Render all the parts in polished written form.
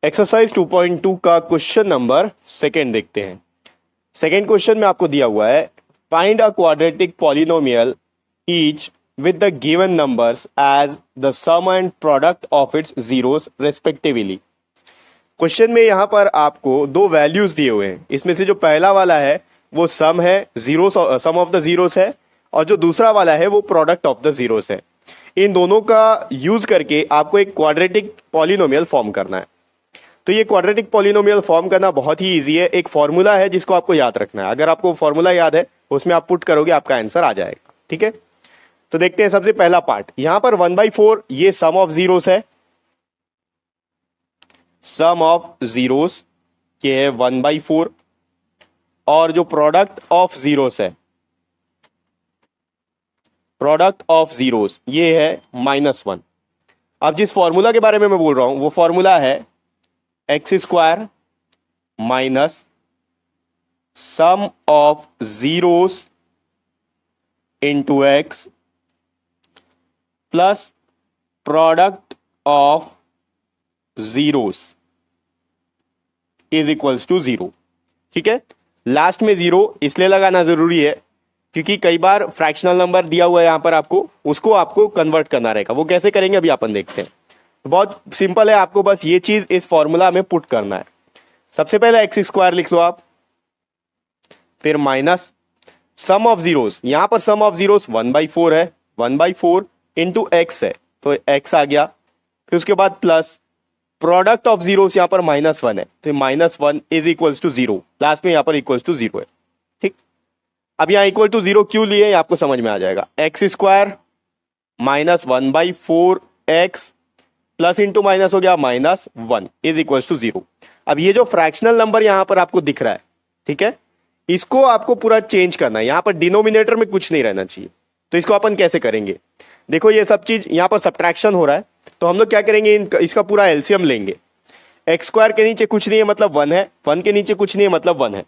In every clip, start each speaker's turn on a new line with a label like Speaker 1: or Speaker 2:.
Speaker 1: Exercise 2.2 का question number second देखते हैं। सेकेंड क्वेश्चन में आपको दिया हुआ है find a quadratic polynomial each with the given numbers as the sum and product of its zeros respectively. Question में यहाँ पर आपको दो वैल्यूज दिए हुए हैं। इसमें से जो पहला वाला है वो सम है, zeros sum of the zeros है, और जो दूसरा वाला है वो प्रोडक्ट ऑफ द जीरोस है। इन दोनों का यूज करके आपको एक क्वाड्रेटिक पॉलिनोमियल फॉर्म करना है। तो ये क्वाड्रेटिक पॉलिनोमियल फॉर्म करना बहुत ही इजी है। एक फॉर्मूला है जिसको आपको याद रखना है। अगर आपको फॉर्मूला याद है उसमें आप पुट करोगे आपका आंसर आ जाएगा। ठीक है, तो देखते हैं सबसे पहला पार्ट। यहां पर 1/4 ये सम ऑफ जीरोस है, सम ऑफ जीरोस ये है 1/4, और जो प्रोडक्ट ऑफ जीरोस है, प्रोडक्ट ऑफ जीरोस ये है -1। अब जिस फॉर्मूला के बारे में मैं बोल रहा हूं वो फॉर्मूला है x² minus sum of zeros into x plus product of zeros is equals to 0। ठीक है, लास्ट में 0 इसलिए लगाना जरूरी है क्योंकि कई बार फ्रैक्शनल नंबर दिया हुआ है यहां पर आपको, उसको आपको कन्वर्ट करना रहेगा। वो कैसे करेंगे अभी अपन देखते हैं। बहुत सिंपल है, आपको बस ये चीज इस फॉर्मूला में पुट करना है। सबसे पहले x² लिख लो आप, फिर माइनस सम ऑफ जीरोस। यहां पर सम ऑफ जीरोस 1/4 है, 1/4 इंटू x है तो x आ गया। फिर उसके बाद प्लस प्रोडक्ट ऑफ जीरोस यहां पर -1 है तो -1 इज इक्वल्स टू 0। लास्ट में यहां पर इक्वल्स टू 0 है। ठीक, अब यहां इक्वल टू 0 क्यों लिए आपको समझ में आ जाएगा। x² minus 1/4 x plus into minus हो गया -1 इज इक्वल टू 0। अब ये जो फ्रैक्शनल नंबर यहां पर आपको दिख रहा है, ठीक है, इसको आपको पूरा चेंज करना है। यहां पर डिनोमिनेटर में कुछ नहीं रहना चाहिए। तो इसको अपन कैसे करेंगे, देखो ये सब चीज यहां पर सब्ट्रैक्शन हो रहा है तो हम लोग क्या करेंगे, इसका पूरा एलसीएम लेंगे। x² के नीचे कुछ नहीं है मतलब 1 है, 1 के नीचे कुछ नहीं है मतलब 1 है।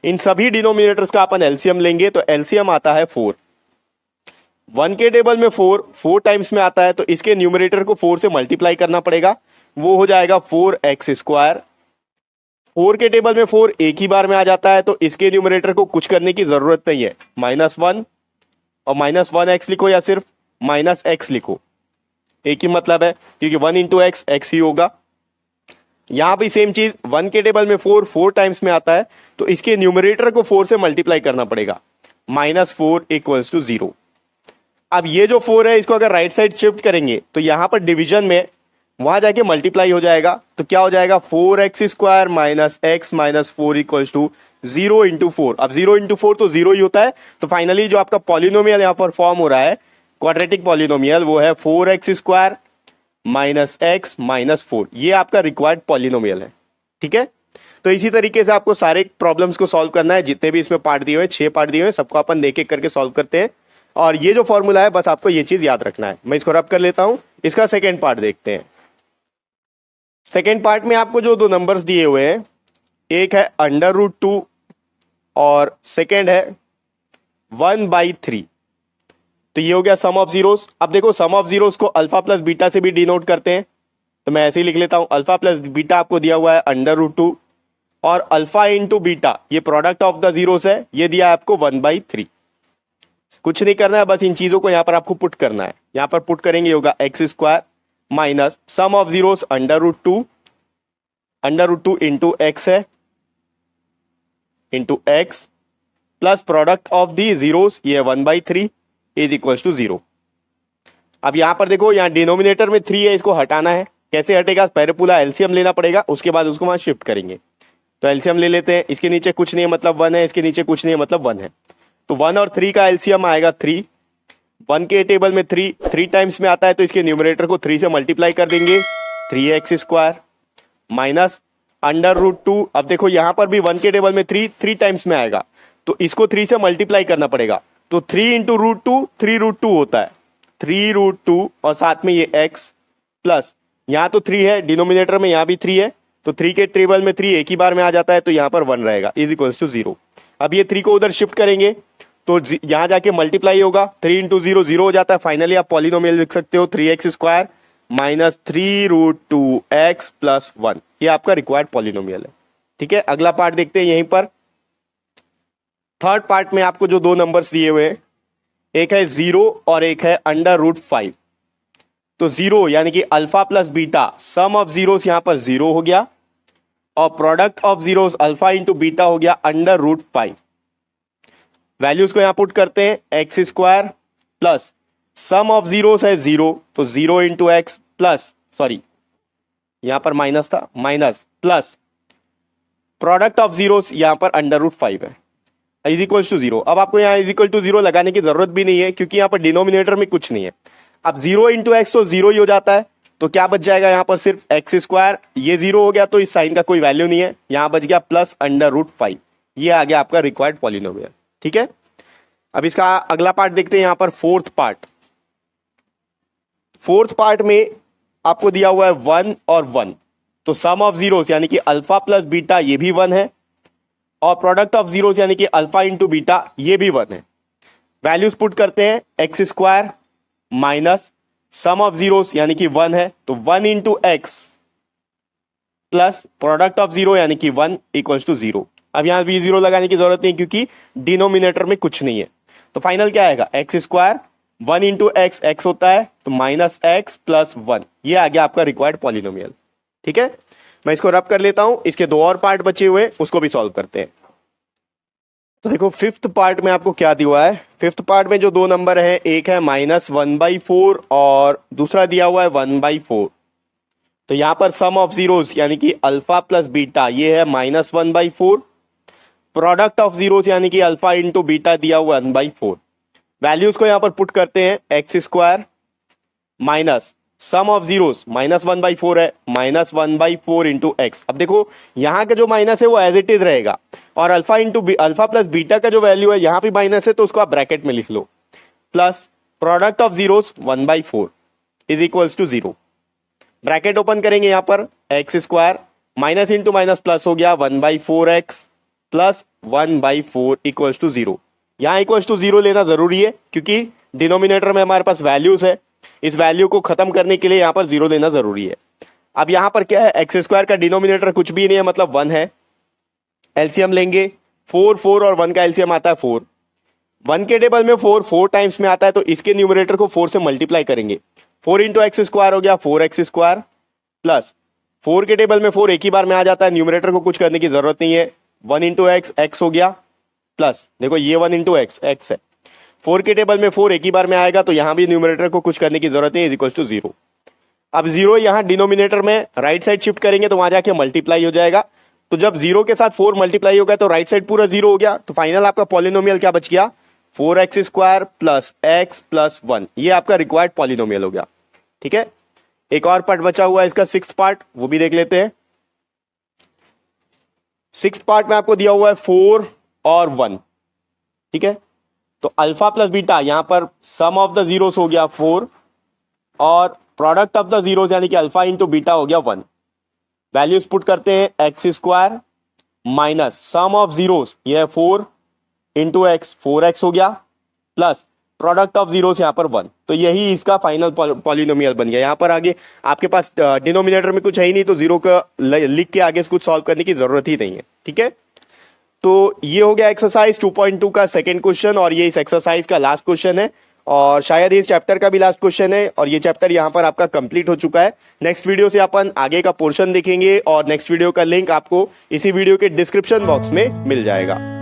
Speaker 1: इन सभी डिनोमिनेटर्स का अपन एलसीएम लेंगे तो एलसीएम आता है 4। 1 के टेबल में 4 टाइम्स में आता है तो इसके न्यूमरेटर को 4 से मल्टीप्लाई करना पड़ेगा, वो हो जाएगा 4x²। 4 के टेबल में 4 एक ही बार में आ जाता है तो इसके न्यूमरेटर को कुछ करने की जरूरत नहीं है। -1 और -1x लिखो या सिर्फ -x लिखो, एक ही मतलब है क्योंकि 1 इंटू x ही होगा। यहां भी सेम चीज, 1 के टेबल में 4 टाइम्स में आता है तो इसके न्यूमरेटर को 4 से मल्टीप्लाई करना पड़ेगा, -4 इक्वल्स टू 0। अब ये जो 4 है इसको अगर राइट साइड शिफ्ट करेंगे तो यहां पर डिवीजन में वहां जाके मल्टीप्लाई हो जाएगा तो क्या हो जाएगा 4x² minus x minus 4 equals to 0 into 4। अब 0 इंटू 4 तो 0 ही होता है। तो फाइनली जो आपका पॉलिनोमियल यहां पर फॉर्म हो रहा है क्वाड्रेटिक पॉलिनोमियल वो है 4x² माइनस x माइनस 4। ये आपका रिक्वायर्ड पॉलिनोमियल है। ठीक है, तो इसी तरीके से आपको सारे प्रॉब्लम्स को सॉल्व करना है। जितने भी इसमें पार्ट दिए हुए 6 पार्ट दिए हुए सबको अपन एक एक करके सॉल्व करते हैं। और ये जो फॉर्मूला है बस आपको ये चीज याद रखना है। मैं इसको रब कर लेता हूं। इसका सेकेंड पार्ट देखते हैं। सेकेंड पार्ट में आपको जो दो नंबर्स दिए हुए हैं, एक है √2 और सेकेंड है 1/3। तो ये हो गया सम ऑफ जीरोस। अब देखो सम ऑफ जीरोस को अल्फा प्लस बीटा से भी डिनोट करते हैं तो मैं ऐसे ही लिख लेता हूं। अल्फा प्लस बीटा आपको दिया हुआ है √2 और अल्फा इंटू बीटा ये प्रोडक्ट ऑफ द जीरोस है, ये दिया है आपको 1/3। कुछ नहीं करना है, बस इन चीजों को यहां पर आपको पुट करना है। यहां पर पुट करेंगे होगा x² minus sum of zeros √2 into x है into x plus product of the zeros ये 1/3 इज इक्वल टू 0। अब यहां पर देखो यहां डिनोमिनेटर में 3 है, इसको हटाना है। कैसे हटेगा, पहले पूरा एलसीएम लेना पड़ेगा, उसके बाद उसको वहां शिफ्ट करेंगे। तो एलसीएम ले लेते हैं। इसके नीचे कुछ नहीं है मतलब 1 है, इसके नीचे कुछ नहीं है मतलब 1 है। तो 1 और 3 का एलसीएम आएगा 3। 1 के टेबल में 3 टाइम्स में आता है तो इसके न्यूमरेटर को 3 से मल्टीप्लाई कर देंगे, 3x² माइनस √2। अब देखो यहां पर भी 1 के टेबल में 3 टाइम्स में आएगा तो इसको 3 से मल्टीप्लाई करना पड़ेगा। तो 3 इंटू √2 3√2 होता है, 3√2 और साथ में ये x प्लस यहां तो 3 है डिनोमिनेटर में, यहां भी 3 है तो 3 के टेबल में 3 एक ही बार में आ जाता है तो यहां पर 1 रहेगा इज इक्वल्स टू 0। अब ये 3 को उधर शिफ्ट करेंगे तो यहां जाके मल्टीप्लाई होगा, 3 इंटू 0 0 हो जाता है। फाइनली आप पॉलिनोमियल लिख सकते हो 3x² -3√2x + 1, ये आपका रिक्वायर्ड पॉलिनोमियल है। ठीक है, अगला पार्ट देखते हैं। यहीं पर थर्ड पार्ट में आपको जो दो नंबर्स दिए हुए हैं, एक है 0 और एक है √5। तो 0 यानी कि alpha plus beta, sum of zeros यहां पर 0 हो गया और product of zeros alpha into beta हो गया √5। वैल्यूज को यहां पुट करते हैं, x² plus some of zeros है 0, तो 0 इंटू एक्स प्लस, सॉरी यहां पर माइनस था, minus plus product of zeros यहां पर √5 है, इज इक्वल टू 0। अब आपको यहाँ इज इक्वल टू 0 लगाने की जरूरत भी नहीं है क्योंकि यहाँ पर डिनोमिनेटर में कुछ नहीं है। अब 0 इंटू एक्स तो 0 ही हो जाता है, तो क्या बच जाएगा यहाँ पर सिर्फ x², ये 0 हो गया तो इस साइन का कोई वैल्यू नहीं है, यहाँ बच गया प्लस √5। ये आ गया आपका रिक्वायर्ड पॉलिनोमियल। ठीक है, अब इसका अगला पार्ट देखते हैं। यहाँ पर फोर्थ पार्ट में आपको दिया हुआ है 1 और 1, तो सम ऑफ जीरोस यानी कि अल्फा प्लस बीटा ये भी 1 है और प्रोडक्ट ऑफ जीरोस यानी कि अल्फा इंटू बीटा ये भी 1 है। वैल्यूज पुट करते हैं, x² minus sum of zeros यानी कि 1 है, तो 1 into x plus product of zero यानी कि 1 इक्वल्स टू 0। अब यहां भी 0 लगाने की जरूरत नहीं क्योंकि डिनोमिनेटर में कुछ नहीं है, तो फाइनल क्या आएगा, x², 1 इंटू एक्स, एक्स होता है तो -x प्लस 1, ये आ गया आपका रिक्वायर्ड पॉलिनोमियल। ठीक है, मैं इसको रब कर लेता हूं, इसके दो और पार्ट बचे हुए उसको भी सॉल्व करते हैं। तो देखो फिफ्थ पार्ट में आपको क्या दिया हुआ है। फिफ्थ पार्ट में जो दो नंबर है, एक है -1/4 और दूसरा दिया हुआ है 1/4। तो यहां पर सम ऑफ जीरोस यानी कि अल्फा प्लस बीटा ये है -1/4, प्रोडक्ट ऑफ जीरोस यानी कि अल्फा इंटू बीटा दिया हुआ 1/4। वैल्यूज को यहां पर पुट करते हैं, x² minus sum of zeros -1/4 है, -1/4 इंटू एक्स। अब देखो यहां का जो माइनस है वो एज इट इज रहेगा और अल्फा प्लस बीटा का जो वैल्यू है यहां भी माइनस है तो उसको आप ब्रैकेट में लिख लो, plus product of zeros 1/4 is equals to 0। Bracket open करेंगे, यहां पर x² minus into minus plus हो गया 1/4x प्लस 1/4 इक्वल्स टू 0। यहां इक्वल्स टू 0 लेना जरूरी है क्योंकि डिनोमिनेटर में हमारे पास वैल्यूज है, इस वैल्यू को खत्म करने के लिए यहां पर 0 लेना जरूरी है। अब यहां पर क्या है, x² का डिनोमिनेटर कुछ भी नहीं है, मतलब 1 है। एलसीएम लेंगे, 4 और 1 का एलसीएम आता है 4। 1 के टेबल में 4 टाइम्स में आता है तो इसके न्यूमरेटर को 4 से मल्टीप्लाई करेंगे, 4 इंटू x² हो गया 4x² प्लस 4 के टेबल में 4 एक ही बार में आ जाता है, न्यूमरेटर को कुछ करने की जरूरत नहीं है, 1 इंटू x हो गया प्लस देखो ये 1 इंटू एक्स है, 4 के टेबल में 4 एक ही बार में आएगा तो यहां भी न्यूमरेटर को कुछ करने की जरूरत नहीं, इज इक्वल टू 0। अब 0 यहां डिनोमिनेटर में राइट साइड शिफ्ट करेंगे तो वहां जाके मल्टीप्लाई हो जाएगा, तो जब 0 के साथ 4 मल्टीप्लाई होगा तो राइट साइड पूरा 0 हो गया, तो फाइनल आपका पॉलिनोमियल क्या बच गया, 4x² प्लस x प्लस 1, ये आपका रिक्वायर्ड पॉलिनोमियल हो गया। ठीक है, एक और पार्ट बचा हुआ है इसका, सिक्स्थ पार्ट, वो भी देख लेते हैं। सिक्स्थ पार्ट में आपको दिया हुआ है 4 और 1। ठीक है, तो अल्फा प्लस बीटा यहां पर सम ऑफ द जीरोस हो गया 4 और प्रोडक्ट ऑफ द जीरोस यानी कि अल्फा इंटू बीटा हो गया 1। वैल्यूज पुट करते हैं, x² minus sum of zeros ये है 4 इंटू एक्स, 4x हो गया प्लस प्रोडक्ट ऑफ जीरोस यहां पर 1, तो यही इसका फाइनल पॉलिनोमियल बन गया। यहां पर आगे आपके पास डिनोमिनेटर में कुछ है ही नहीं तो 0 का लिख के आगे कुछ सॉल्व करने की जरूरत ही नहीं है। ठीक है, तो ये हो गया एक्सरसाइज 2.2 का सेकंड क्वेश्चन और ये इस एक्सरसाइज का लास्ट क्वेश्चन है और शायद इस चैप्टर का भी लास्ट क्वेश्चन है और ये चैप्टर यहाँ पर आपका कंप्लीट हो चुका है। नेक्स्ट वीडियो से अपन आगे का पोर्शन देखेंगे और नेक्स्ट वीडियो का लिंक आपको इसी वीडियो के डिस्क्रिप्शन बॉक्स में मिल जाएगा।